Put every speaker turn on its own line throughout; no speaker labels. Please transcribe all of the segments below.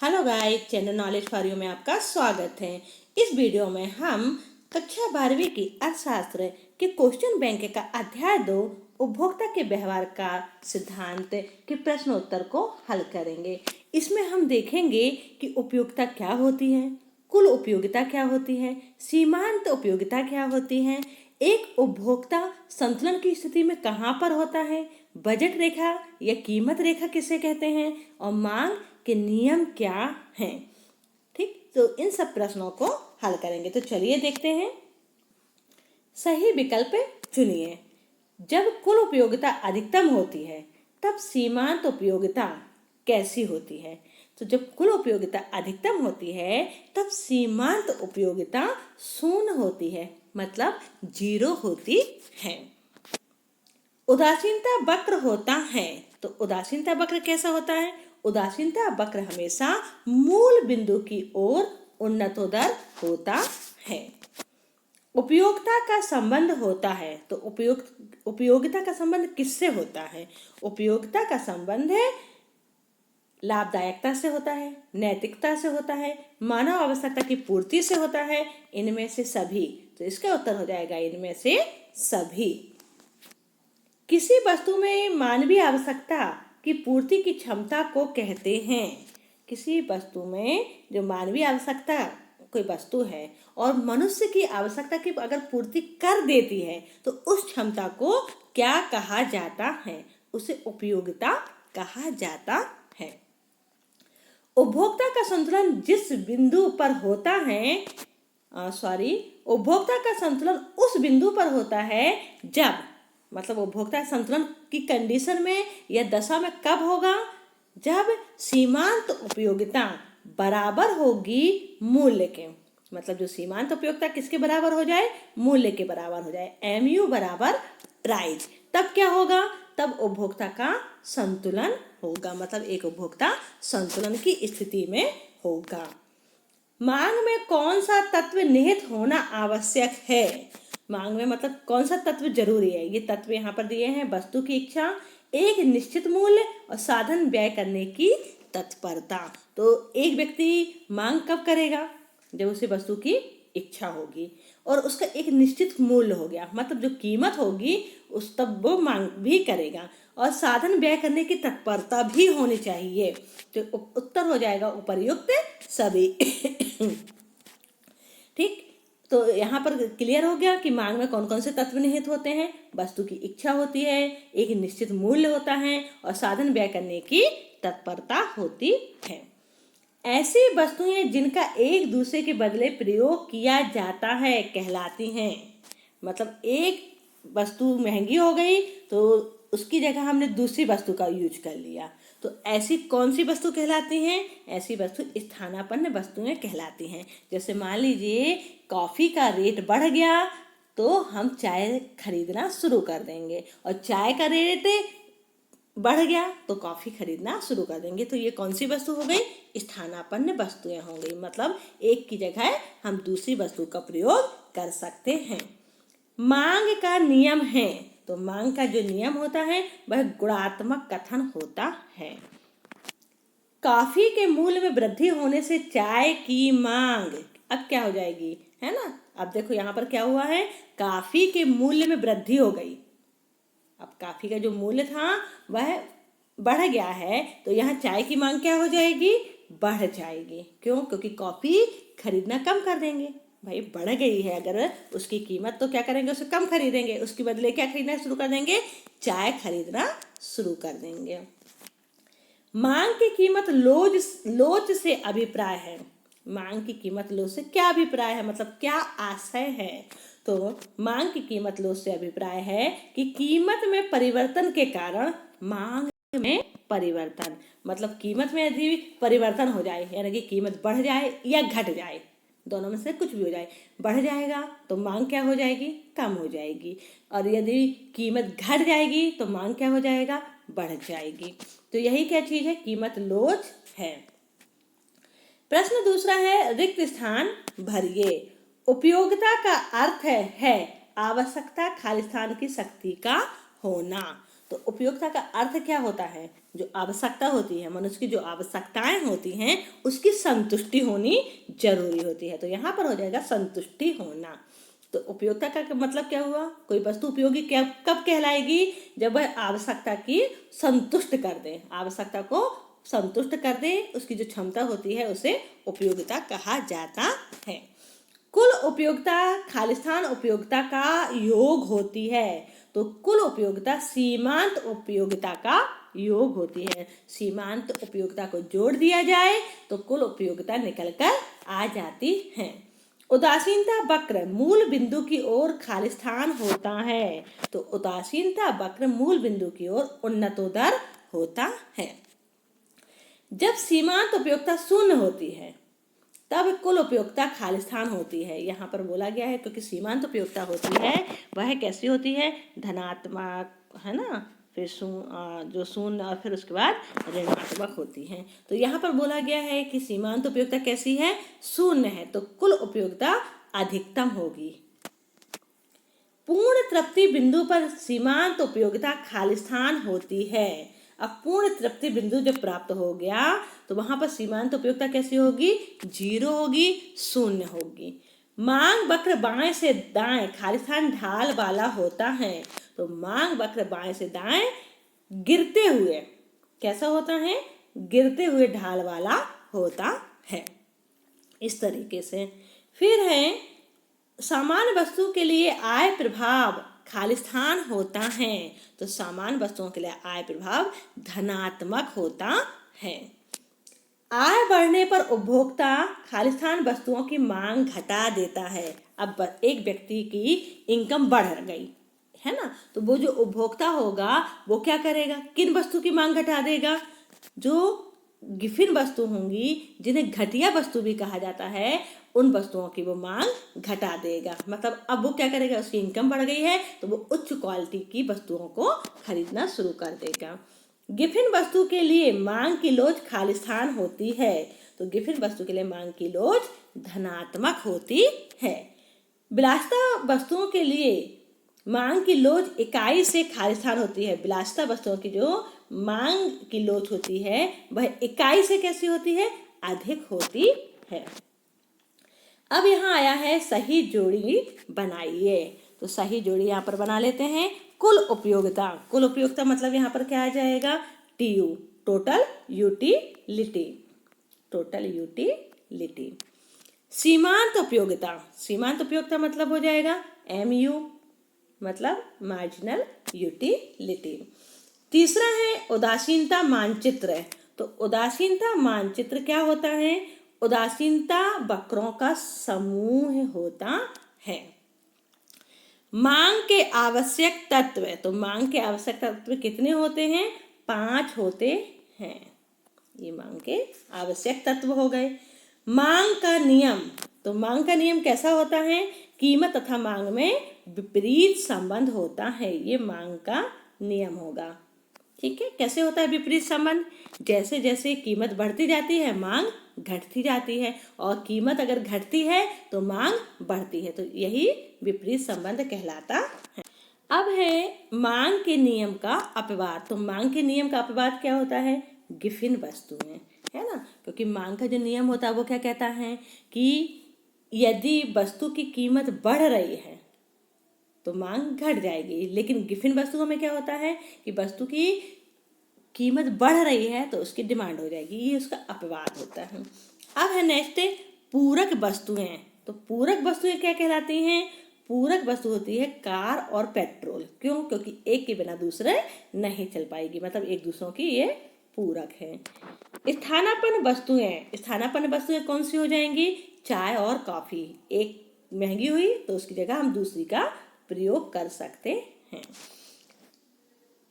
Hello guys, channel knowledge for you में आपका स्वागत है। इस वीडियो में हम कक्षा 12वीं की अर्थशास्त्र के क्वेश्चन बैंक का अध्याय 2 उपभोक्ता के व्यवहार का सिद्धांत के प्रश्न उत्तर को हल करेंगे। इसमें हम देखेंगे कि उपयोगिता क्या होती है, कुल उपयोगिता क्या होती है, सीमांत उपयोगिता क्या होती है, एक उपभोक्ता संतुलन की स्थिति में कहाँ पर होता है, बजट रेखा या कीमत रेखा किसे कहते हैं और मांग के नियम क्या हैं। ठीक, तो इन सब प्रश्नों को हल करेंगे। तो चलिए देखते हैं। सही विकल्प चुनिए। जब कुल उपयोगिता अधिकतम होती है तब सीमांत उपयोगिता कैसी होती है? तो जब कुल उपयोगिता अधिकतम होती है तब सीमांत उपयोगिता शून्य होती है, मतलब 0 होती है। उदासीनता वक्र होता है, तो उदासीनता वक्र कैसा होता है? उदासीनता वक्र हमेशा मूल बिंदु की ओर उन्नतोदर होता है। उपयोगिता का संबंध होता है, तो उपयोगिता का संबंध किससे होता है? उपयोगिता का संबंध है लाभदायकता से होता है, नैतिकता से होता है, मानव आवश्यकता की पूर्ति से होता है, इनमें से सभी। तो इसका उत्तर हो जाएगा इनमें से सभी। किसी वस्तु में मानवीय आवश्यकता की पूर्ति की क्षमता को कहते हैं। किसी वस्तु में जो मानवीय आवश्यकता कोई वस्तु है और मनुष्य की आवश्यकता की अगर पूर्ति कर देती है तो उस क्षमता को क्या कहा जाता है? उसे उपयोगिता कहा जाता है। उपभोक्ता का संतुलन जिस बिंदु पर होता है उपभोक्ता का संतुलन उस बिंदु पर होता है जब, मतलब उपभोक्ता संतुलन की कंडीशन में या दशा में कब होगा? जब सीमांत उपयोगिता बराबर होगी मूल्य के, मतलब जो सीमांत उपयोगिता किसके बराबर हो जाए? मूल्य के बराबर हो जाए, MU बराबर प्राइस। तब क्या होगा? तब उपभोक्ता का संतुलन होगा, मतलब एक उपभोक्ता संतुलन की स्थिति में होगा। मांग में कौन सा तत्व निहित होना आवश्यक है? मांग में मतलब कौन सा तत्व जरूरी है? ये तत्व यहाँ पर दिए हैं। वस्तु की इच्छा, एक निश्चित मूल्य और साधन व्यय करने की तत्परता। तो एक व्यक्ति मांग कब करेगा? जब उसे वस्तु की इच्छा होगी और उसका एक निश्चित मूल्य हो गया, मतलब जो कीमत होगी उस तब वो मांग भी करेगा और साधन व्यय करने की तत्परता भी होनी चाहिए। तो उत्तर हो जाएगा उपर्युक्त सभी। ठीक, तो यहाँ पर क्लियर हो गया कि मांग में कौन कौन से तत्व निहित होते हैं। वस्तु की इच्छा होती है, एक निश्चित मूल्य होता है और साधन व्यय करने की तत्परता होती है। ऐसी वस्तुएं जिनका एक दूसरे के बदले प्रयोग किया जाता है कहलाती हैं। मतलब एक वस्तु महंगी हो गई तो उसकी जगह हमने दूसरी वस्तु का यूज कर लिया, तो ऐसी कौन सी वस्तु कहलाती हैं? ऐसी वस्तु स्थानापन्न वस्तुएं कहलाती हैं। जैसे मान लीजिए कॉफ़ी का रेट बढ़ गया तो हम चाय खरीदना शुरू कर देंगे और चाय का रेट बढ़ गया तो कॉफ़ी खरीदना शुरू कर देंगे। तो ये कौन सी वस्तु हो गई? स्थानापन्न वस्तुएं हो गई, मतलब एक की जगह हम दूसरी वस्तु का प्रयोग कर सकते हैं। मांग का नियम है, तो मांग का जो नियम होता है वह गुणात्मक कथन होता है। कॉफी के मूल्य में वृद्धि होने से चाय की मांग अब क्या हो जाएगी, है ना? अब देखो यहाँ पर क्या हुआ है, कॉफी के मूल्य में वृद्धि हो गई। अब कॉफी का जो मूल्य था वह बढ़ गया है, तो यहाँ चाय की मांग क्या हो जाएगी? बढ़ जाएगी। क्यों? क्योंकि कॉफी खरीदना कम कर देंगे। भाई बढ़ गई है अगर उसकी कीमत, तो क्या करेंगे? उसे कम खरीदेंगे, उसके बदले क्या खरीदना शुरू कर देंगे? चाय खरीदना शुरू कर देंगे। मांग की कीमत लोच से अभिप्राय है। मांग की कीमत लोच से क्या अभिप्राय है, मतलब क्या आशय है? तो मांग की कीमत लोच से अभिप्राय है कि कीमत में परिवर्तन के कारण मांग में परिवर्तन, मतलब कीमत में यदि परिवर्तन हो जाए, यानी कि कीमत बढ़ जाए या घट जाए, दोनों में से कुछ भी हो जाए, बढ़ जाएगा तो मांग क्या हो जाएगी? कम हो जाएगी, और यदि कीमत घट जाएगी तो मांग क्या हो जाएगा? बढ़ जाएगी। तो यही क्या चीज है? कीमत लोच है। प्रश्न दूसरा है, रिक्त स्थान भरिए। उपयोगिता का अर्थ है आवश्यकता खाली स्थान की शक्ति का होना। तो उपयोगिता का अर्थ क्या होता है? जो आवश्यकता होती है, मनुष्य की जो आवश्यकताएं होती हैं उसकी संतुष्टि होनी जरूरी होती है। तो यहाँ पर हो जाएगा संतुष्टि होना। तो उपयोगिता का मतलब क्या हुआ? कोई वस्तु उपयोगी क्या कब कहलाएगी? जब वह आवश्यकता की संतुष्ट कर दे, आवश्यकता को संतुष्ट कर दे, उसकी जो क्षमता होती है उसे उपयोगिता कहा जाता है। कुल उपयोगिता खालिस्तान उपयोगिता का योग होती है। तो कुल उपयोगिता सीमांत उपयोगिता का योग होती है। सीमांत उपयोगिता को जोड़ दिया जाए तो कुल उपयोगिता निकल कर आ जाती है। उदासीनता वक्र मूल बिंदु की ओर खालिस्तान होता है। तो उदासीनता वक्र मूल बिंदु की ओर उन्नतोदर होता है। जब सीमांत उपयोगिता शून्य होती है तब कुल उपयोगिता खालिस्तान होती है। यहाँ पर बोला गया है क्योंकि सीमांत उपयोगिता होती है वह कैसी होती है? धनात्मक, है ना, फिर जो शून्य और फिर उसके बाद ऋणात्मक होती है। तो यहाँ पर बोला गया है कि सीमांत उपयोगिता कैसी है? शून्य है। तो कुल उपयोगिता अधिकतम होगी। पूर्ण तृप्ति बिंदु पर सीमांत उपयोगिता खालिस्तान होती है। अब पूर्ण तृप्ति बिंदु जब प्राप्त हो गया तो वहां पर सीमांत उपयोगिता कैसी होगी? 0 होगी, शून्य होगी। मांग वक्र बाएं से दाएं खालिस्तान ढाल वाला होता है। तो मांग वक्र बाएं से दाएं गिरते हुए कैसा होता है? गिरते हुए ढाल वाला होता है। इस तरीके से फिर है सामान्य वस्तु के लिए आय प्रभाव खालिस्तान होता है। तो सामान्य वस्तुओं के लिए आय प्रभाव धनात्मक होता है। आय बढ़ने पर उपभोक्ता खालिस्तान वस्तुओं की मांग घटा देता है। अब एक व्यक्ति की इनकम बढ़ गई है ना, तो वो जो उपभोक्ता होगा वो क्या करेगा? किन वस्तु की मांग घटा देगा? जो गिफिन वस्तु होंगी, जिन्हें घटिया वस्तु भी कहा जाता है, उन वस्तुओं की वो मांग घटा देगा। मतलब अब वो क्या करेगा? उसकी इनकम बढ़ गई है तो वो उच्च क्वालिटी की वस्तुओं को खरीदना शुरू कर देगा। गिफिन वस्तु के लिए मांग की लोच खालिस्तान होती है। तो गिफिन वस्तु के लिए मांग की लोच धनात्मक होती है। विलासिता वस्तुओं के लिए मांग की लोच इकाई से खालिस्तान होती है। विलासिता वस्तुओं की जो मांग की लोच होती है वह इकाई से कैसी होती है? अधिक होती है। अब यहाँ आया है सही जोड़ी बनाइए। तो सही जोड़ी यहाँ पर बना लेते हैं। कुल उपयोगिता, कुल उपयोगिता मतलब यहाँ पर क्या आ जाएगा? TU, total utility, total utility. सीमांत उपयोगिता, सीमांत उपयोगिता मतलब हो जाएगा MU, मतलब मार्जिनल यूटिलिटी। तीसरा है उदासीनता मानचित्र। तो उदासीनता मानचित्र क्या होता है? उदासीनता वक्रों का समूह होता है। मांग के आवश्यक तत्व, तो मांग के आवश्यक तत्व कितने होते हैं? 5 होते हैं। ये मांग के आवश्यक तत्व हो गए। मांग का नियम, तो मांग का नियम कैसा होता है? कीमत तथा मांग में विपरीत संबंध होता है। ये मांग का नियम होगा। ठीक है, कैसे होता है विपरीत संबंध? जैसे जैसे कीमत बढ़ती जाती है मांग घटती जाती है, और कीमत अगर घटती है तो मांग बढ़ती है। तो यही विपरीत संबंध कहलाता है। अब है मांग के नियम का अपवाद। तो मांग के नियम का अपवाद क्या होता है? गिफिन वस्तुएं, है ना, क्योंकि मांग का जो नियम होता है वो क्या कहता है कि यदि वस्तु की कीमत बढ़ रही है तो मांग घट जाएगी। लेकिन गिफिन वस्तुओं में क्या होता है कि वस्तु की कीमत बढ़ रही है तो उसकी डिमांड हो जाएगी। ये उसका अपवाद होता है। अब है नेक्स्ट पूरक वस्तुएं। तो पूरक वस्तुएं क्या कहलाती हैं? पूरक वस्तु होती है कार और पेट्रोल। क्यों? क्योंकि एक के बिना दूसरे नहीं चल पाएगी, मतलब एक दूसरों की ये पूरक है। स्थानापन्न वस्तुएं, स्थानापन्न वस्तुएं कौन सी हो जाएंगी? चाय और कॉफी। एक महंगी हुई तो उसकी जगह हम दूसरी का प्रयोग कर सकते हैं।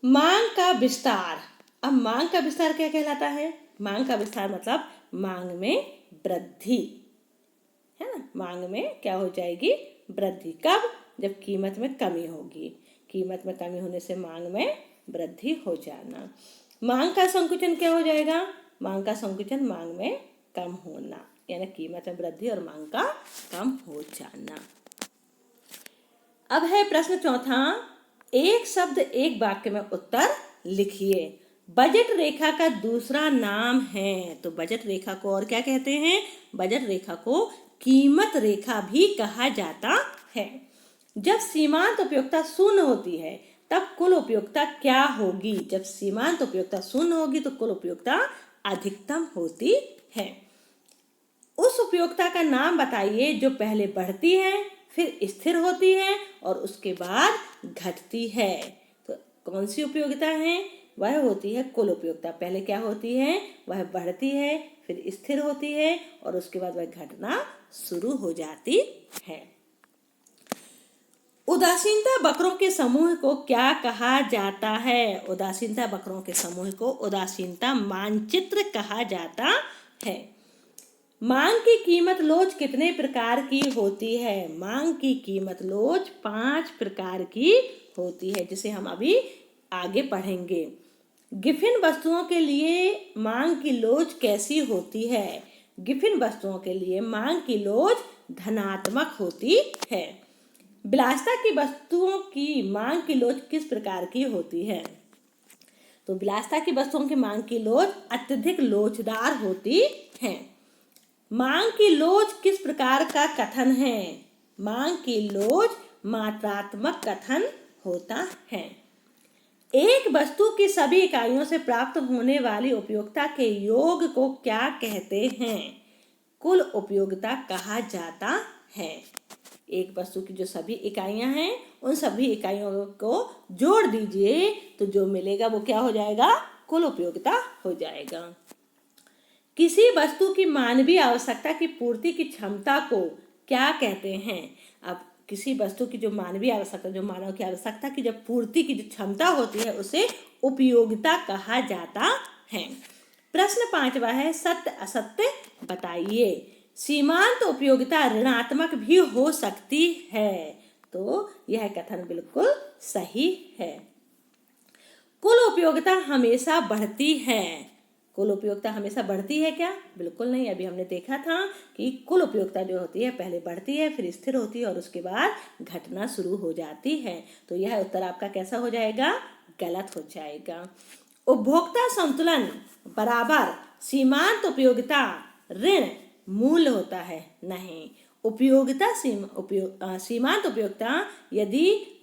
मांग का विस्तार। अब मांग का विस्तार क्या कहलाता है? मांग का विस्तार मतलब मांग में वृद्धि, है ना। मांग में क्या हो जाएगी? वृद्धि। कब? जब कीमत में कमी होगी। कीमत में कमी होने से मांग में वृद्धि हो जाना। मांग का संकुचन क्या हो जाएगा? मांग का संकुचन मांग में कम होना, यानी कीमत में वृद्धि और मांग का कम हो जाना। अब है प्रश्न चौथा, एक शब्द एक वाक्य में उत्तर लिखिए। बजट रेखा का दूसरा नाम है, तो बजट रेखा को और क्या कहते हैं? बजट रेखा को कीमत रेखा भी कहा जाता है। जब सीमांत उपयोगिता शून्य होती है तब कुल उपयोगिता क्या होगी? जब सीमांत उपयोगिता शून्य होगी तो कुल उपयोगिता अधिकतम होती है। उस उपयोगिता का नाम बताइए जो पहले बढ़ती है, फिर स्थिर होती है और उसके बाद घटती है। तो कौन सी उपयोगिता है? वह होती है कुल उपयोगिता। पहले क्या होती है? वह बढ़ती है, फिर स्थिर होती है और उसके बाद वह घटना शुरू हो जाती है। उदासीनता वक्रों के समूह को क्या कहा जाता है? उदासीनता वक्रों के समूह को उदासीनता मानचित्र कहा जाता है। मांग की कीमत लोच कितने प्रकार की होती है? मांग की कीमत लोच 5 प्रकार की होती है, जिसे हम अभी आगे पढ़ेंगे। गिफिन वस्तुओं के लिए मांग की लोच कैसी होती है? गिफिन वस्तुओं के लिए मांग की लोच धनात्मक होती है। विलासिता की वस्तुओं की मांग की लोच किस प्रकार की होती है? तो विलासिता की वस्तुओं की मांग की लोच अत्यधिक लोचदार होती है। मांग की लोच किस प्रकार का कथन है? मांग की लोच मात्रात्मक कथन होता है। एक वस्तु की सभी इकाइयों से प्राप्त होने वाली उपयोगिता के योग को क्या कहते हैं? कुल उपयोगिता कहा जाता है। एक वस्तु की जो सभी इकाइयां हैं उन सभी इकाइयों को जोड़ दीजिए तो जो मिलेगा वो क्या हो जाएगा? कुल उपयोगिता हो जाएगा। किसी वस्तु की मानवीय आवश्यकता की पूर्ति की क्षमता को क्या कहते हैं? अब किसी वस्तु की जो मानवीय आवश्यकता, जो मानव की आवश्यकता की जब पूर्ति की जो क्षमता होती है उसे उपयोगिता कहा जाता है। प्रश्न 5वां है, सत्य असत्य बताइए। सीमांत उपयोगिता ऋणात्मक भी हो सकती है, तो यह कथन बिल्कुल सही है। कुल उपयोगिता हमेशा बढ़ती है। कुल उपयोगिता हमेशा बढ़ती है क्या? बिल्कुल नहीं। अभी हमने देखा था कि कुल उपयोगिता जो होती है पहले बढ़ती है, फिर स्थिर होती है और उसके बाद घटना शुरू हो जाती है। तो यह उत्तर आपका कैसा हो जाएगा? गलत हो जाएगा। उपभोक्ता संतुलन बराबर सीमांत उपयोगिता ऋण मूल्य होता है? नहीं। उपयोगिता सीमांत उपयोगिता यदि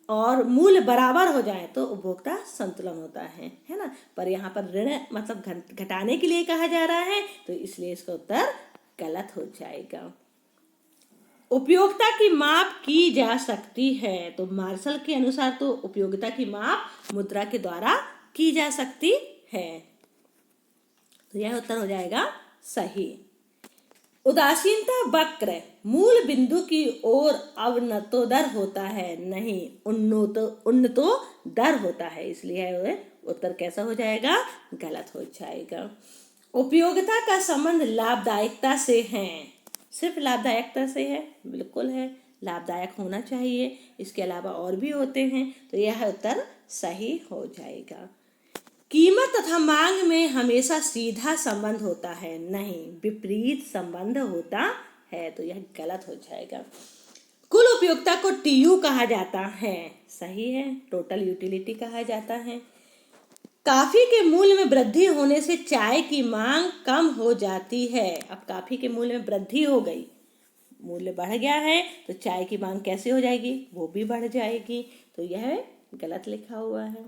और मूल्य बराबर हो जाए तो उपभोक्ता संतुलन होता है ना। पर यहाँ पर ऋण मतलब घटाने के लिए कहा जा रहा है, तो इसलिए इसका उत्तर गलत हो जाएगा। उपयोगिता की माप की जा सकती है, तो मार्शल के अनुसार तो उपयोगिता की माप मुद्रा के द्वारा की जा सकती है, तो यह उत्तर हो जाएगा सही। उदासीनता वक्र मूल बिंदु की ओर अवनतोदर होता है? नहीं, उन्नतोदर होता है, इसलिए उत्तर कैसा हो जाएगा? गलत हो जाएगा। उपयोगिता का संबंध लाभदायकता से है? सिर्फ लाभदायकता से है? बिल्कुल है, लाभदायक होना चाहिए, इसके अलावा और भी होते हैं, तो यह उत्तर सही हो जाएगा। कीमत तथा मांग में हमेशा सीधा संबंध होता है? नहीं, विपरीत संबंध होता है, तो यह गलत हो जाएगा। कुल उपयोगिता को टीयू कहा जाता है? सही है, टोटल यूटिलिटी कहा जाता है। कॉफी के मूल्य में वृद्धि होने से चाय की मांग कम हो जाती है। अब कॉफी के मूल्य में वृद्धि हो गई, मूल्य बढ़ गया है, तो चाय की मांग कैसे हो जाएगी? वो भी बढ़ जाएगी, तो यह गलत लिखा हुआ है।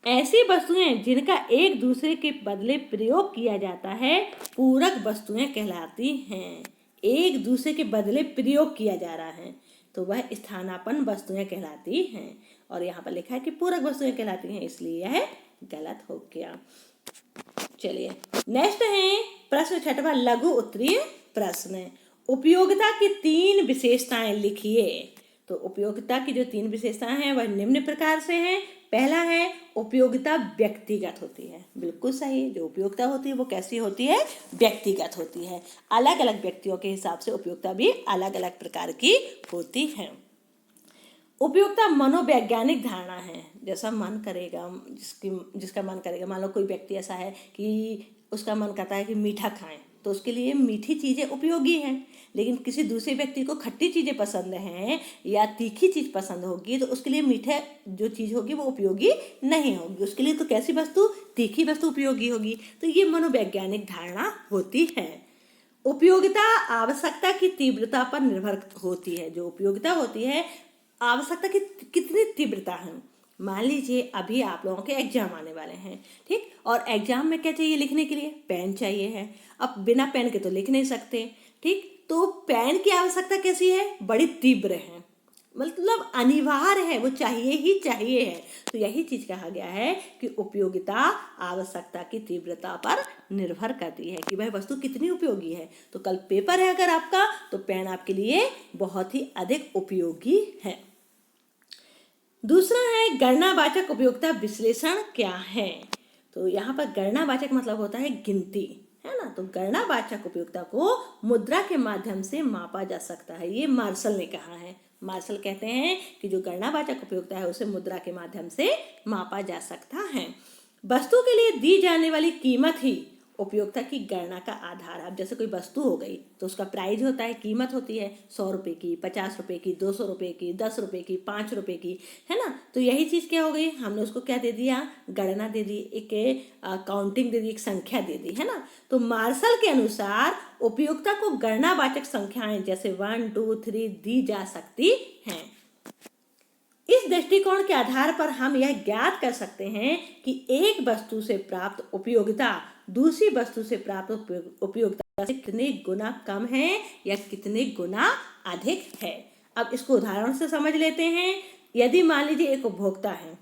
ऐसी वस्तुएं जिनका एक दूसरे के बदले प्रयोग किया जाता है पूरक वस्तुएं कहलाती हैं। एक दूसरे के बदले प्रयोग किया जा रहा है तो वह स्थानापन्न वस्तुएं कहलाती हैं, और यहाँ पर लिखा है कि पूरक वस्तुएं कहलाती हैं, इसलिए यह गलत हो गया। चलिए नेक्स्ट है प्रश्न 6वां, लघु उत्तरीय प्रश्न। उपयोगिता की 3 विशेषताएं लिखिए। तो उपयोगिता की जो 3 विशेषताएं हैं वह निम्न प्रकार से हैं। पहला है उपयोगिता व्यक्तिगत होती है। बिल्कुल सही, जो उपयोगिता होती है वो कैसी होती है? व्यक्तिगत होती है। अलग अलग व्यक्तियों के हिसाब से उपयोगिता भी अलग अलग प्रकार की होती है। उपयोगिता मनोवैज्ञानिक धारणा है, जैसा मन करेगा, जिसका मन करेगा। मान लो कोई व्यक्ति ऐसा है कि उसका मन करता है कि मीठा खाएं, तो उसके लिए मीठी चीज़ें उपयोगी हैं, लेकिन किसी दूसरे व्यक्ति को खट्टी चीज़ें पसंद हैं या तीखी चीज़ पसंद होगी तो उसके लिए मीठा जो चीज़ होगी वो उपयोगी नहीं होगी। उसके लिए तो कैसी वस्तु, तीखी वस्तु उपयोगी होगी। तो ये मनोवैज्ञानिक धारणा होती है। उपयोगिता आवश्यकता की तीव्रता पर निर्भर होती है। जो उपयोगिता होती है, आवश्यकता की कितनी तीव्रता है। मान लीजिए अभी आप लोगों के एग्जाम आने वाले हैं, ठीक, और एग्जाम में क्या चाहिए लिखने के लिए, पेन चाहिए है। अब बिना पेन के तो लिख नहीं सकते, ठीक, तो पेन की आवश्यकता कैसी है, बड़ी तीव्र है, मतलब अनिवार्य है, वो चाहिए ही चाहिए है। तो यही चीज कहा गया है कि उपयोगिता आवश्यकता की तीव्रता पर निर्भर करती है कि वह वस्तु कितनी उपयोगी है। तो कल पेपर है अगर आपका, तो पेन आपके लिए बहुत ही अधिक उपयोगी है। दूसरा है गणनावाचक उपयोगिता विश्लेषण क्या है। तो यहाँ पर गणनावाचक मतलब होता है गिनती, है ना। तो गणनावाचक उपयोगिता को मुद्रा के माध्यम से मापा जा सकता है, ये मार्शल ने कहा है। मार्शल कहते हैं कि जो गणनावाचक उपयोगिता है उसे मुद्रा के माध्यम से मापा जा सकता है। वस्तु के लिए दी जाने वाली कीमत ही उपयोगिता की गणना का आधार है। अब जैसे कोई वस्तु हो गई तो उसका प्राइस होता है, कीमत होती है 100 रुपये की, 50 रुपये की, 200 रुपये की, 10 रुपये की, 5 रुपये की, है ना। तो यही चीज़ क्या हो गई, हमने उसको क्या दे दिया, गणना दे दी, एक काउंटिंग दे दी, एक संख्या दे दी, है ना। तो मार्शल के अनुसार उपयोगिता को गणनावाचक संख्याएं जैसे 1, 2, 3 दी जा सकती हैं। इस दृष्टिकोण के आधार पर हम यह ज्ञात कर सकते हैं कि एक वस्तु से प्राप्त उपयोगिता दूसरी वस्तु से प्राप्त उपयोगिता से कितने गुना कम है या कितने गुना अधिक है। अब इसको उदाहरण से समझ लेते हैं। यदि मान लीजिए एक उपभोक्ता है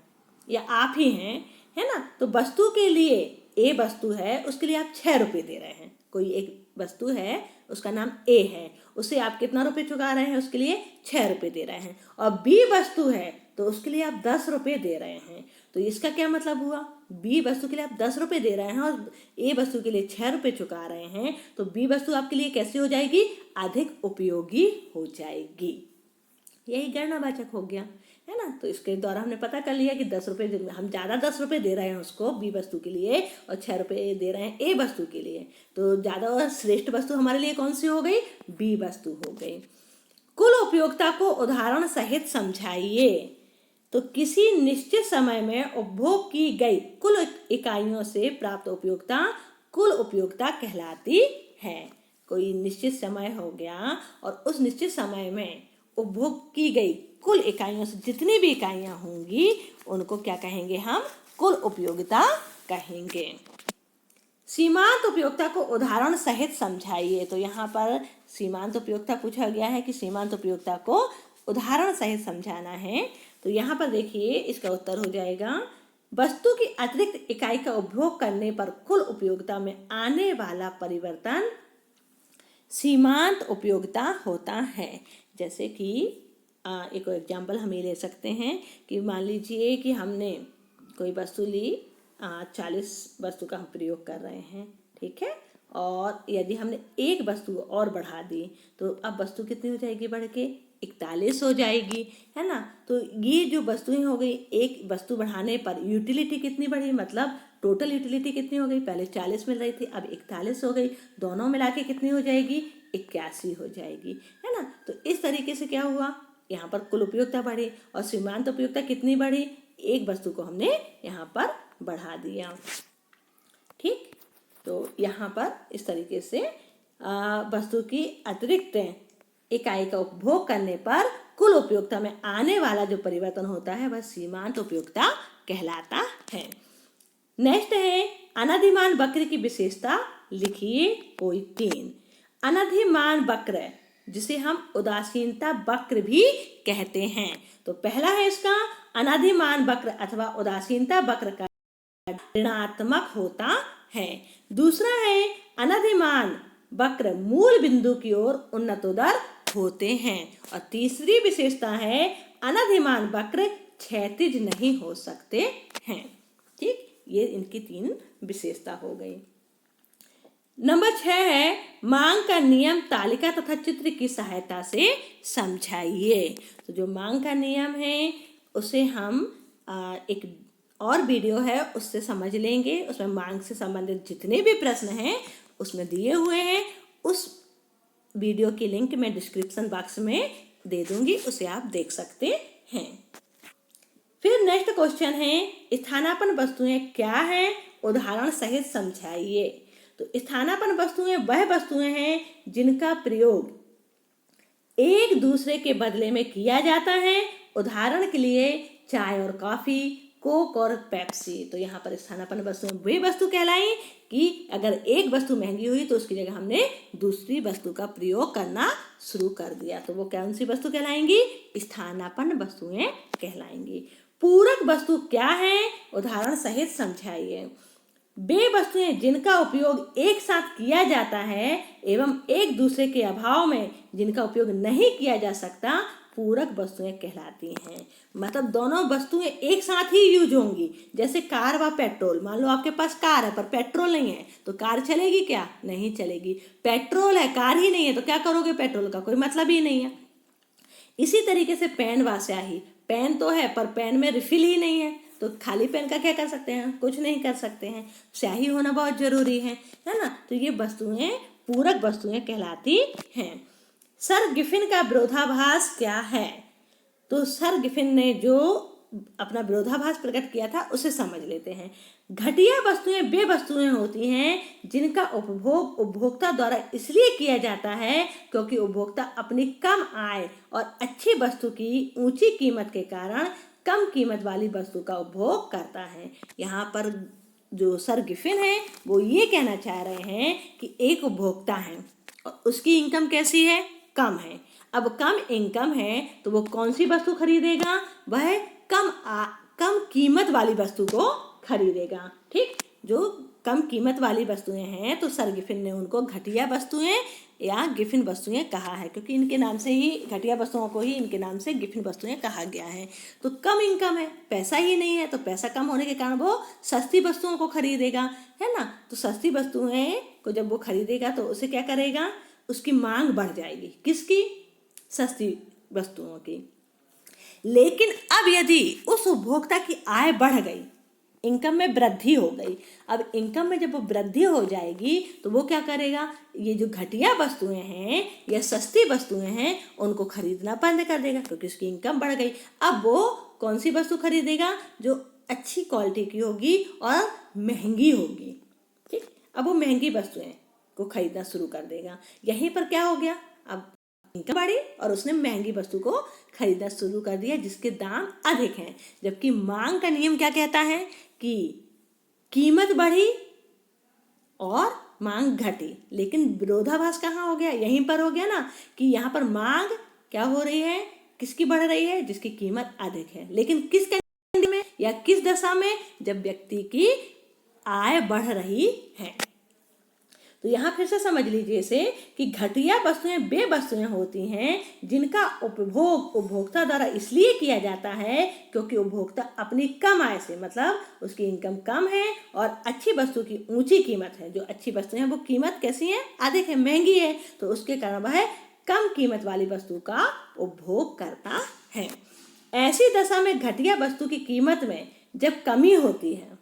या आप ही हैं, है ना, तो वस्तु के लिए ए वस्तु है, उसके लिए आप 6 रुपये दे रहे हैं। कोई एक वस्तु है, उसका नाम ए है, उसे आप कितना रुपये चुका रहे हैं, उसके लिए 6 रुपये दे रहे हैं। और बी वस्तु है तो उसके लिए आप 10 रुपये दे रहे हैं। तो इसका क्या मतलब हुआ, बी वस्तु के लिए आप 10 रुपये दे रहे हैं और ए वस्तु के लिए 6 रुपये चुका रहे हैं, तो बी वस्तु आपके लिए कैसी हो जाएगी, अधिक उपयोगी हो जाएगी। यही गणनावाचक हो गया, है ना। तो इसके द्वारा हमने पता कर लिया कि 10 रुपये, हम ज़्यादा 10 रुपये दे रहे हैं उसको बी वस्तु के लिए और 6 रुपये दे रहे हैं ए वस्तु के लिए, तो ज़्यादा और श्रेष्ठ वस्तु हमारे लिए कौन सी हो गई, बी वस्तु हो गई। कुल उपयोगिता को उदाहरण सहित समझाइए। तो किसी निश्चित समय में उपभोग की गई कुल इकाइयों से प्राप्त उपयोगिता कुल उपयोगिता कहलाती है। कोई निश्चित समय हो गया और उस निश्चित समय में उपभोग की गई कुल इकाइयों से जितनी भी इकाइयां होंगी उनको क्या कहेंगे, हम कुल उपयोगिता कहेंगे। सीमांत उपयोगिता को उदाहरण सहित समझाइए। तो यहाँ पर सीमांत उपयोगिता पूछा गया है कि सीमांत उपयोगिता को उदाहरण सहित समझाना है। तो यहाँ पर देखिए इसका उत्तर हो जाएगा, वस्तु की अतिरिक्त इकाई का उपभोग करने पर कुल उपयोगिता में आने वाला परिवर्तन सीमांत उपयोगिता होता है। जैसे कि एक एग्जाम्पल हम ये ले सकते हैं कि मान लीजिए कि हमने कोई वस्तु ली, 40 वस्तु का हम प्रयोग कर रहे हैं, ठीक है, और यदि हमने एक वस्तु और बढ़ा दी तो अब वस्तु कितनी हो जाएगी, बढ़ के 41 हो जाएगी, है ना। तो ये जो वस्तुएं हो गई, एक वस्तु बढ़ाने पर यूटिलिटी कितनी बढ़ी, मतलब टोटल यूटिलिटी कितनी हो गई, पहले 40 मिल रही थी अब 41 हो गई, दोनों मिला के कितनी हो जाएगी, 81 हो जाएगी, है ना। तो इस तरीके से क्या हुआ, यहाँ पर कुल उपयोगिता बढ़ी और सीमांत उपयोगिता कितनी बढ़ी, एक वस्तु को हमने यहाँ पर बढ़ा दिया, ठीक। तो यहाँ पर इस तरीके से वस्तु की अतिरिक्त इकाई का उपभोग करने पर कुल उपयोगिता में आने वाला जो परिवर्तन होता है वह सीमांत उपयोगिता कहलाता है। नेक्स्ट है अनधिमान वक्र की विशेषता लिखिए, कोई 3। अनधिमान वक्र जिसे हम उदासीनता वक्र भी कहते हैं। तो पहला है इसका, अनधिमान वक्र अथवा उदासीनता वक्र का ऋणात्मक होता है। दूसरा है अनधिमान वक्र मूल बिंदु की ओर उन्नतोदर होते हैं। और तीसरी विशेषता है अनधिमान वक्र क्षैतिज नहीं हो सकते हैं, ठीक। ये इनकी 3 विशेषता हो गई। नंबर 6 है मांग का नियम तालिका तथा चित्र की सहायता से समझाइए। तो जो मांग का नियम है उसे हम एक और वीडियो है उससे समझ लेंगे। उसमें मांग से संबंधित जितने भी प्रश्न हैं उसमें दिए हुए हैं। उस वीडियो की लिंक मैं डिस्क्रिप्शन बॉक्स में दे दूंगी, उसे आप देख सकते हैं। फिर नेक्स्ट क्वेश्चन है, स्थानापन्न वस्तुएं क्या हैं, उदाहरण सहित समझाइए। तो स्थानापन्न वस्तुएं वह वस्तुएं हैं जिनका प्रयोग एक दूसरे के बदले में किया जाता है। उदाहरण के लिए चाय और कॉफी, कोक और पेप्सी। तो यहाँ पर स्थानापन्न वस्तुएं वे वस्तु कहलाई कि अगर एक वस्तु महंगी हुई तो उसकी जगह हमने दूसरी वस्तु का प्रयोग करना शुरू कर दिया, तो वो कौन सी वस्तु कहलाएंगी? स्थानापन्न वस्तुएं कहलाएंगी। पूरक वस्तु क्या है, उदाहरण सहित समझाइए। वे वस्तुएं जिनका उपयोग एक साथ किया जाता है एवं एक दूसरे के अभाव में जिनका उपयोग नहीं किया जा सकता, पूरक वस्तुएं कहलाती हैं। मतलब दोनों वस्तुएं एक साथ ही यूज होंगी। जैसे कार व पेट्रोल, मान लो आपके पास कार है पर पेट्रोल नहीं है तो कार चलेगी क्या? नहीं चलेगी। पेट्रोल है, कार ही नहीं है तो क्या करोगे? पेट्रोल का कोई मतलब ही नहीं है। इसी तरीके से पेन व स्याही, पेन तो है पर पेन में रिफिल ही नहीं है तो खाली पेन का क्या कर सकते हैं? कुछ नहीं कर सकते हैं। स्याही होना बहुत जरूरी है ना। तो ये वस्तुएं पूरक वस्तुएं कहलाती हैं। सर गिफिन का विरोधाभास क्या है? तो सर गिफिन ने जो अपना विरोधाभास प्रकट किया था उसे समझ लेते हैं। घटिया वस्तुएं वे वस्तुएं होती हैं जिनका उपभोग उपभोक्ता द्वारा इसलिए किया जाता है क्योंकि उपभोक्ता अपनी कम आय और अच्छी वस्तु की ऊंची कीमत के कारण कम कीमत वाली वस्तु का उपभोग करता है। यहाँ पर जो सर गिफिन है वो ये कहना चाह रहे हैं कि एक उपभोक्ता है और उसकी इनकम कैसी है? कम है। अब कम इनकम है तो वो कौन सी वस्तु खरीदेगा? वह कम कीमत वाली वस्तु को खरीदेगा। ठीक, जो कम कीमत वाली वस्तुएं हैं तो सर गिफिन ने उनको घटिया वस्तुएं या गिफिन वस्तुएं कहा है, क्योंकि इनके नाम से ही, घटिया वस्तुओं को ही इनके नाम से गिफिन वस्तुएं कहा गया है। तो कम इनकम है, पैसा ही नहीं है, तो पैसा कम होने के कारण वो सस्ती वस्तुओं को खरीदेगा, है ना। तो सस्ती वस्तुएं को जब वो खरीदेगा तो उसे क्या करेगा? उसकी मांग बढ़ जाएगी। किसकी? सस्ती वस्तुओं की। लेकिन अब यदि उस उपभोक्ता की आय बढ़ गई, इनकम में वृद्धि हो गई, अब इनकम में जब वो वृद्धि हो जाएगी तो वो क्या करेगा? ये जो घटिया वस्तुएं हैं या सस्ती वस्तुएं हैं उनको खरीदना बंद कर देगा क्योंकि उसकी इनकम बढ़ गई। अब वो कौन सी वस्तु खरीदेगा? जो अच्छी क्वालिटी की होगी और महंगी होगी। ठीक, अब वो महंगी वस्तुएं को खरीदना शुरू कर देगा। यहीं पर क्या हो गया? अब इनकम बढ़ी और उसने महंगी वस्तु को खरीदना शुरू कर दिया जिसके दाम अधिक हैं। जबकि मांग का नियम क्या कहता है कि कीमत बढ़ी और मांग घटी, लेकिन विरोधाभास कहाँ हो गया? यहीं पर हो गया ना कि यहाँ पर मांग क्या हो रही है? किसकी बढ़ रही है? जिसकी कीमत अधिक है। लेकिन किस कंडीशन में या किस दशा में? जब व्यक्ति की आय बढ़ रही है। तो यहाँ फिर से समझ लीजिए इसे कि घटिया वस्तुएं वे वस्तुएं होती हैं जिनका उपभोग उपभोक्ता द्वारा इसलिए किया जाता है क्योंकि उपभोक्ता अपनी कम आय से, मतलब उसकी इनकम कम है और अच्छी वस्तु की ऊंची कीमत है। जो अच्छी वस्तुएं हैं वो कीमत कैसी है? अधिक है, महंगी है, तो उसके कारण वह कम कीमत वाली वस्तु का उपभोग करता है। ऐसी दशा में घटिया वस्तु की कीमत में जब कमी होती है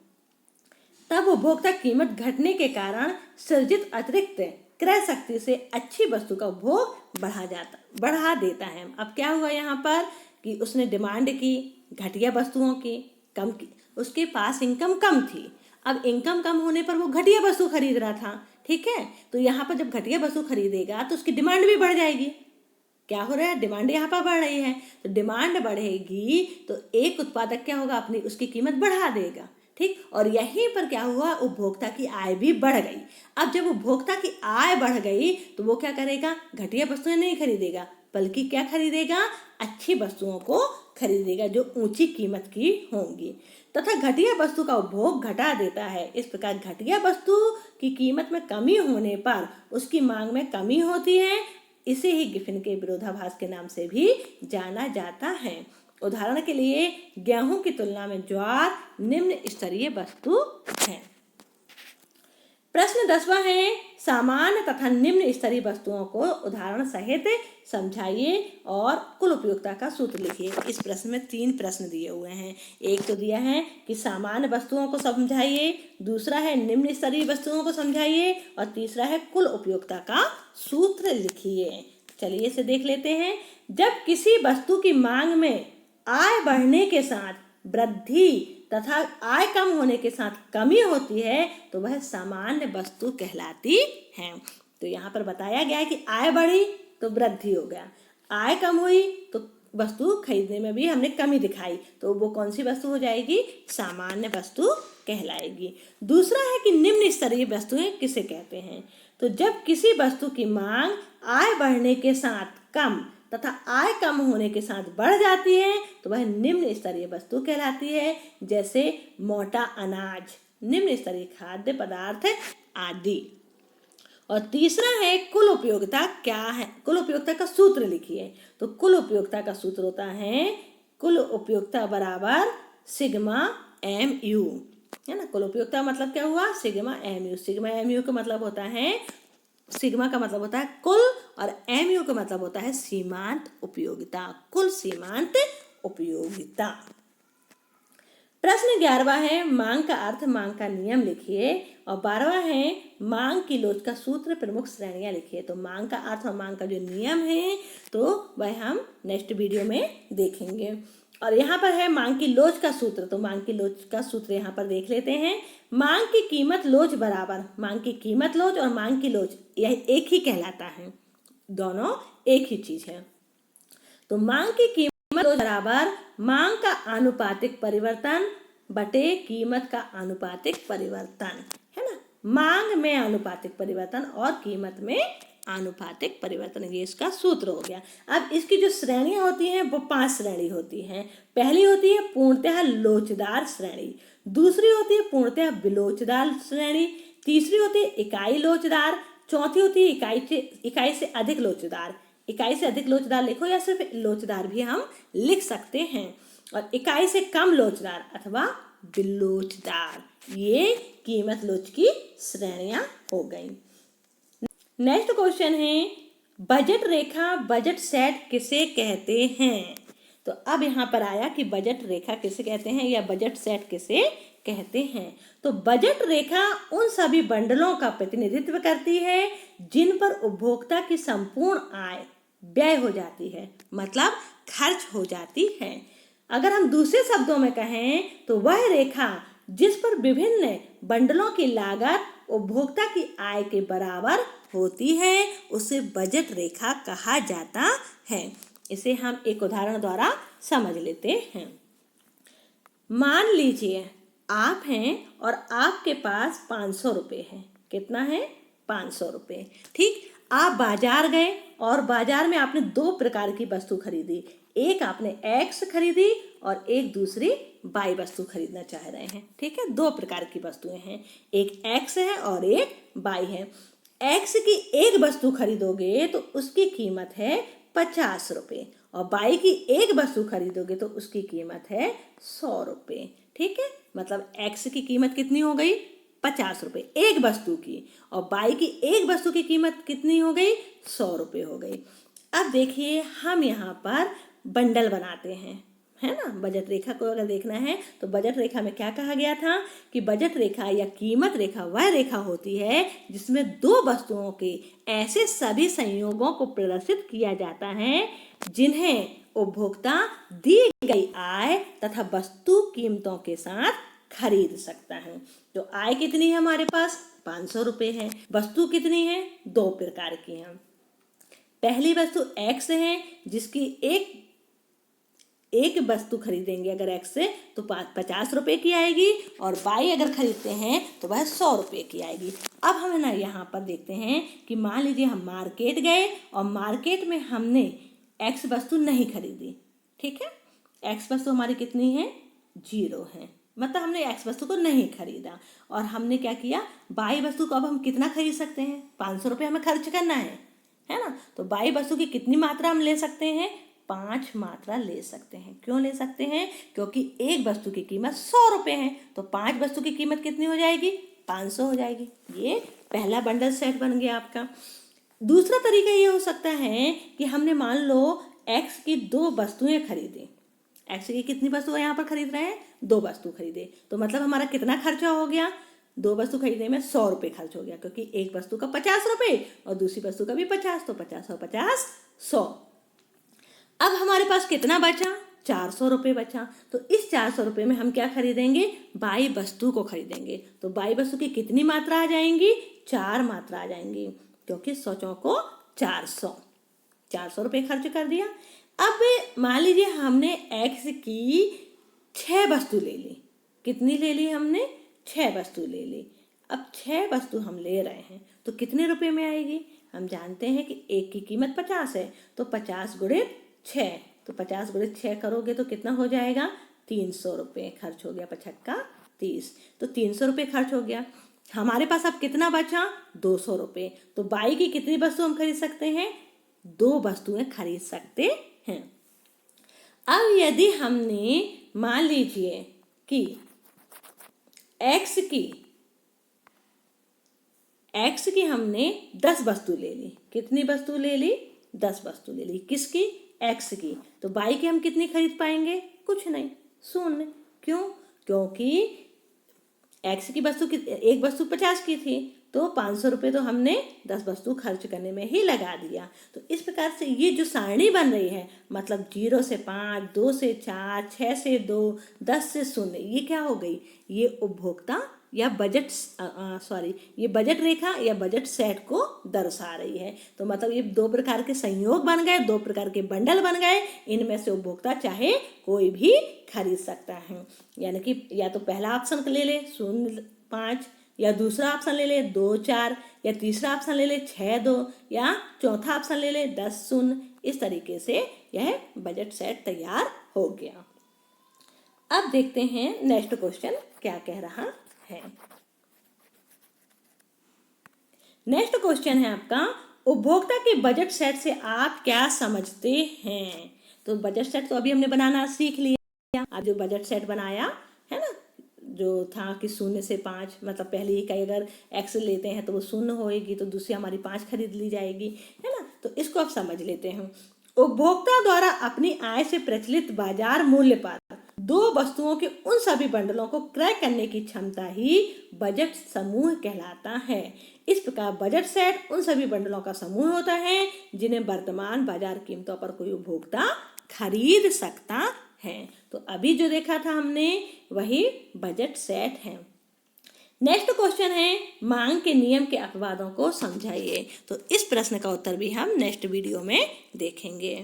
तब उपभोक्ता कीमत घटने के कारण सृजित अतिरिक्त क्रय शक्ति से अच्छी वस्तु का उपभोग बढ़ा देता है। अब क्या हुआ यहाँ पर कि उसने डिमांड की घटिया वस्तुओं की, कम की, उसके पास इनकम कम थी। अब इनकम कम होने पर वो घटिया वस्तु खरीद रहा था। ठीक है, तो यहाँ पर जब घटिया वस्तु खरीदेगा तो उसकी डिमांड भी बढ़ जाएगी। क्या हो रहा है? डिमांड यहाँ पर बढ़ रही है, तो डिमांड बढ़ेगी तो एक उत्पादक क्या होगा? अपनी उसकी कीमत बढ़ा देगा। ठीक, और यहीं पर क्या हुआ? उपभोक्ता की आय भी बढ़ गई। अब जब उपभोक्ता की आय बढ़ गई तो वो क्या करेगा? घटिया वस्तुएं नहीं खरीदेगा बल्कि क्या खरीदेगा? अच्छी वस्तुओं को खरीदेगा जो ऊंची कीमत की होंगी, तथा घटिया वस्तु का उपभोग घटा देता है। इस प्रकार घटिया वस्तु की कीमत में कमी होने पर उसकी मांग में कमी होती है। इसे ही गिफिन के विरोधाभास के नाम से भी जाना जाता है। उदाहरण के लिए गेहूं की तुलना में ज्वार निम्न स्तरीय वस्तु है। प्रश्न 10वां है, सामान्य तथा निम्न स्तरीय वस्तुओं को उदाहरण सहित समझाइए और कुल उपयोगिता का सूत्र लिखिए। इस प्रश्न में 3 प्रश्न दिए हुए हैं। एक तो दिया है कि सामान्य वस्तुओं को समझाइए, दूसरा है निम्न स्तरीय वस्तुओं को समझाइए और तीसरा है कुल उपयोगिता का सूत्र लिखिए। चलिए इसे देख लेते हैं। जब किसी वस्तु की मांग में आय बढ़ने के साथ वृद्धि तथा आय कम होने के साथ कमी होती है तो वह सामान्य वस्तु कहलाती है। तो यहाँ पर बताया गया है कि आय बढ़ी तो वृद्धि हो गया, आय कम हुई तो वस्तु खरीदने में भी हमने कमी दिखाई, तो वो कौन सी वस्तु हो जाएगी? सामान्य वस्तु कहलाएगी। दूसरा है कि निम्न स्तरीय वस्तुएं किसे कहते हैं? तो जब किसी वस्तु की मांग आय बढ़ने के साथ कम तथा आय कम होने के साथ बढ़ जाती है तो वह निम्न स्तरीय वस्तु कहलाती है, जैसे मोटा अनाज, निम्न स्तरीय खाद्य पदार्थ आदि। और तीसरा है कुल उपयोगिता क्या है? कुल उपयोगिता का सूत्र लिखिए। तो कुल उपयोगिता का सूत्र होता है कुल उपयोगिता बराबर सिग्मा एम यू, है ना। कुल उपयोगिता मतलब क्या हुआ? Sigma M U. Sigma M U का मतलब होता है, सिग्मा का मतलब होता है कुल और एम यू का मतलब होता है सीमांत उपयोगिता, कुल सीमांत उपयोगिता। प्रश्न 11वां है मांग का अर्थ, मांग का नियम लिखिए। और 12वां है मांग की लोच का सूत्र, प्रमुख श्रेणियां लिखिए। तो मांग का अर्थ और मांग का जो नियम है तो वह हम नेक्स्ट वीडियो में देखेंगे। और यहाँ पर है मांग की लोच का सूत्र। तो मांग की लोच का सूत्र यहाँ पर देख लेते हैं। मांग की कीमत लोच बराबर, मांग की कीमत लोच और मांग की लोच यह एक ही कहलाता है, दोनों एक ही चीज है। तो मांग की कीमत लोच बराबर मांग का आनुपातिक परिवर्तन बटे कीमत का आनुपातिक परिवर्तन, है ना। मांग में आनुपातिक परिवर्तन और कीमत में आनुपातिक परिवर्तन, ये इसका सूत्र हो गया। अब इसकी जो श्रेणियां होती हैं वो 5 श्रेणी होती हैं। पहली होती है पूर्णतः लोचदार श्रेणी, दूसरी होती है पूर्णतः विलोचदार श्रेणी, तीसरी होती है इकाई लोचदार, चौथी होती है इकाई से अधिक लोचदार। इकाई से अधिक लोचदार लिखो या सिर्फ लोचदार भी हम लिख सकते हैं। और इकाई से कम लोचदार अथवा विलोचदार, ये कीमत लोच की श्रेणियां हो गई। नेक्स्ट क्वेश्चन है बजट रेखा, बजट सेट किसे कहते हैं? तो अब यहाँ पर आया कि बजट रेखा किसे कहते हैं या बजट सेट किसे कहते हैं। तो बजट रेखा उन सभी बंडलों का प्रतिनिधित्व करती है जिन पर उपभोक्ता की संपूर्ण आय व्यय हो जाती है, मतलब खर्च हो जाती है। अगर हम दूसरे शब्दों में कहें तो वह रेखा जिस पर विभिन्न बंडलों की लागत उपभोक्ता की आय के बराबर होती है उसे बजट रेखा कहा जाता है। इसे हम एक उदाहरण द्वारा समझ लेते हैं। मान लीजिए आप हैं और आपके पास 500 रुपये है। कितना है? 500 रुपये। ठीक, आप बाजार गए और बाजार में आपने 2 प्रकार की वस्तु खरीदी। एक आपने एक्स खरीदी और एक दूसरी वाई वस्तु खरीदना चाह रहे हैं। ठीक है, 2 प्रकार की वस्तुएं हैं, एक एक्स है और एक वाई है। एक्स की एक वस्तु खरीदोगे तो उसकी कीमत है 50 रुपये और वाई की एक वस्तु खरीदोगे तो उसकी कीमत है 100 रुपये। ठीक है, मतलब एक्स की कीमत कितनी हो गई? 50 रुपये एक वस्तु की, और वाई की एक वस्तु की कीमत कितनी हो गई? 100 रुपये हो गई। अब देखिए हम यहाँ पर बंडल बनाते हैं, है ना। बजट रेखा को अगर देखना है तो बजट रेखा में क्या कहा गया था कि बजट रेखा या कीमत रेखा वह रेखा होती है जिसमें 2 वस्तुओं के ऐसे सभी संयोगों को प्रदर्शित किया जाता है जिन्हें उपभोक्ता दी गई आय तथा वस्तु कीमतों के साथ खरीद सकता है। तो आय कितनी है हमारे पास? 500 रुपये है। वस्तु कितनी है? 2 प्रकार की है। पहली वस्तु एक्स है जिसकी एक वस्तु खरीदेंगे अगर एक्स से तो 50 रुपये की आएगी, और वाई अगर खरीदते हैं तो वह 100 रुपये की आएगी। अब हम ना यहाँ पर देखते हैं कि मान लीजिए हम मार्केट गए और मार्केट में हमने एक्स वस्तु नहीं खरीदी। ठीक है, एक्स वस्तु हमारी कितनी है? 0 है, मतलब हमने एक्स वस्तु को नहीं खरीदा। और हमने क्या किया? वाई वस्तु को अब हम कितना खरीद सकते हैं? 500 रुपये हमें खर्च करना है ना। तो वाई वस्तु की कितनी मात्रा हम ले सकते हैं? 5 मात्रा ले सकते हैं। क्यों ले सकते हैं? क्योंकि एक वस्तु की कीमत 100 रुपये है तो 5 वस्तु की कीमत कितनी हो जाएगी? 500 हो जाएगी। ये पहला बंडल सेट बन गया आपका। दूसरा तरीका ये हो सकता है कि हमने मान लो एक्स की 2 वस्तुएं खरीदी। एक्स की कितनी वस्तुएं यहाँ पर खरीद रहे हैं? 2 वस्तु खरीदे, तो मतलब हमारा कितना खर्चा हो गया? 2 वस्तु खरीदने में 100 रुपये खर्च हो गया, क्योंकि एक वस्तु का 50 रुपये और दूसरी वस्तु का भी 50, तो 50 और 50 100। अब हमारे पास कितना बचा? 400 रुपये बचा। तो इस 400 रुपये में हम क्या खरीदेंगे? बाई वस्तु को खरीदेंगे। तो बाई वस्तु की कितनी मात्रा आ जाएंगी? 4 मात्रा आ जाएंगी, क्योंकि 100 चौको 400, 400 रुपये खर्च कर दिया। अब मान लीजिए हमने एक्स की 6 वस्तु ले ली। कितनी ले ली हमने? 6 वस्तु ले ली। अब 6 वस्तु हम ले रहे हैं तो कितने रुपए में आएगी? हम जानते हैं कि एक की कीमत 50 है, तो 50 गुणित 6, तो 50 गुणित 6 करोगे तो कितना हो जाएगा? 300 रुपये खर्च हो गया। 55 30, तो 300 रुपये खर्च हो गया। हमारे पास अब कितना बचा? 200 रुपये। तो बाई की कितनी वस्तु हम खरीद सकते हैं? 2 वस्तुएं खरीद सकते हैं। अब यदि हमने मान लीजिए कि एक्स की हमने 10 वस्तु ले ली। कितनी वस्तु ले ली? 10 वस्तु ले ली। किसकी? एक्स की। तो बाई की हम कितनी खरीद पाएंगे? कुछ नहीं, 0। क्यों? क्योंकि एक्स की वस्तु एक वस्तु 50 की थी, तो 500 रुपये तो हमने 10 वस्तु खर्च करने में ही लगा दिया। तो इस प्रकार से ये जो सारणी बन रही है, मतलब 0 से 5, 2 से 4, 6 से 2, 10 से 0, ये क्या हो गई? ये उपभोक्ता या ये बजट रेखा या बजट सेट को दर्शा रही है। तो मतलब ये 2 प्रकार के संयोग बन गए, 2 प्रकार के बंडल बन गए। इनमें से उपभोक्ता चाहे कोई भी खरीद सकता है। यानी कि या तो पहला ऑप्शन ले ले 0 5, या दूसरा ऑप्शन ले ले 2 4, या तीसरा ऑप्शन ले ले 6 2, या चौथा ऑप्शन ले ले 10 0। इस तरीके से यह बजट सेट तैयार हो गया। अब देखते हैं नेक्स्ट क्वेश्चन क्या कह रहा है। नेक्स्ट क्वेश्चन है आपका, उपभोक्ता के बजट सेट से आप क्या समझते हैं? तो बजट सेट तो अभी हमने बनाना सीख लिया। अब जो बजट सेट बनाया है ना, जो था कि 0 से 5, मतलब पहली इकाई अगर एक्स लेते हैं तो वो 0 होएगी, तो दूसरी हमारी 5 खरीद ली जाएगी, है ना। तो इसको आप समझ लेते हैं। उपभोक्ता द्वारा अपनी आय से प्रचलित बाजार मूल्य पर 2 वस्तुओं के उन सभी बंडलों को क्रय करने की क्षमता ही बजट समूह कहलाता है। इस प्रकार बजट सेट उन सभी बंडलों का समूह होता है जिन्हें वर्तमान बाजार कीमतों पर कोई उपभोक्ता खरीद सकता है। तो अभी जो देखा था हमने वही बजट सेट है। नेक्स्ट क्वेश्चन है, मांग के नियम के अपवादों को समझाइए। तो इस प्रश्न का उत्तर भी हम नेक्स्ट वीडियो में देखेंगे।